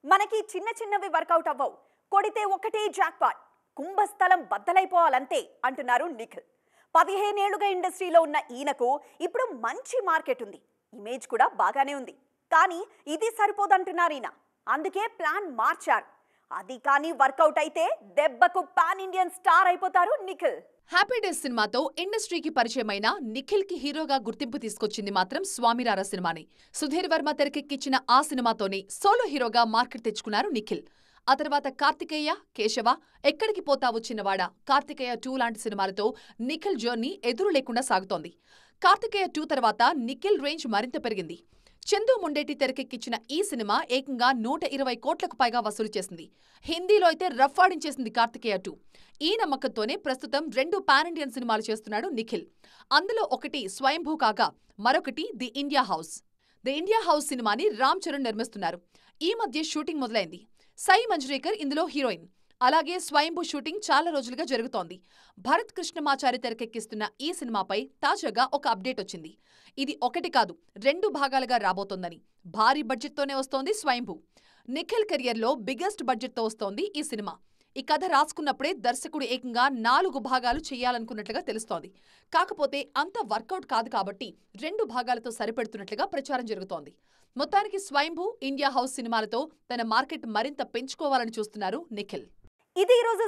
మనకి చిన్న చిన్నవి వర్కౌట్ అవ్వవు. కొడితే ఒకటే జాక్పాట్. కుంభస్థలం బద్దలైపోవాలంతే అంటున్నారు నిఖిల్. 15 ఏళ్లుగా ఇండస్ట్రీలో ఉన్న ఈయనకు ఇప్పుడు మంచి మార్కెట్ ఉంది. ఇమేజ్ కూడా బాగానే ఉంది. కానీ ఇది సరిపోదంటున్నారు ఈయన. అందుకే ప్లాన్ మార్చారు. అది కానీ వర్కౌట్ అయితే దెబ్బకు పాన్ ఇండియన్ స్టార్ అయిపోతారు నిఖిల్. హ్యాపీ డేస్ సినిమాతో ఇండస్ట్రీకి పరిచయమైన నిఖిల్ కి హీరోగా గుర్తింపు తీసుకొచ్చింది మాత్రం స్వామిరారా సినిమాని. సుధీర్ వర్మ తెరకెక్కించిన ఆ సినిమాతోనే సోలో హీరోగా మార్కెట్ తెచ్చుకున్నారు నిఖిల్. ఆ తర్వాత కార్తికేయ, కేశవ, ఎక్కడికి పోతావు చిన్నవాడా, కార్తికేయ 2 లాంటి సినిమాలతో నిఖిల్ జర్నీ ఎదురు లేకుండా సాగుతోంది. కార్తికేయ 2 తర్వాత నిఖిల్ రేంజ్ మరింత పెరిగింది. చందు ముండేటి తెరకెక్కించిన ఈ సినిమా ఏకంగా 120 కోట్లకు పైగా వసూలు చేసింది. హిందీలో అయితే రఫ్ ఆడించేసింది కార్తికేయ 2. ఈ నమ్మకంతోనే ప్రస్తుతం 2 పాన్ ఇండియన్ సినిమాలు చేస్తున్నాడు నిఖిల్. అందులో ఒకటి స్వయంభూ కాగా మరొకటి the India house. The India house సినిమాని రామ్ చరణ్ నిర్మిస్తున్నారు. ఈ మధ్య షూటింగ్ మొదలైంది. సాయి మంజ్రేకర్ ఇందులో హీరోయిన్. అలాగే స్వయంభూ షూటింగ్ చాలా రోజులుగా జరుగుతోంది. భరత్ కృష్ణమాచారి తెరకెక్కిస్తున్న ఈ సినిమాపై తాజాగా ఒక అప్డేట్ వచ్చింది. ఇది ఒకటి కాదు, 2 భాగాలుగా రాబోతోందని. భారీ బడ్జెట్తోనే వస్తోంది స్వయంభూ. నిఖిల్ కెరియర్లో బిగ్గెస్ట్ బడ్జెట్తో వస్తోంది ఈ సినిమా. ఈ కథ రాసుకున్నప్పుడే దర్శకుడు ఏకంగా 4 భాగాలు చేయాలనుకున్నట్లుగా తెలుస్తోంది. కాకపోతే అంత వర్కౌట్ కాదు కాబట్టి 2 భాగాలతో సరిపెడుతున్నట్లుగా ప్రచారం జరుగుతోంది. మొత్తానికి స్వయంభూ, ఇండియా హౌస్ సినిమాలతో తన మార్కెట్ మరింత పెంచుకోవాలని చూస్తున్నారు నిఖిల్. ఇది ఈ రోజు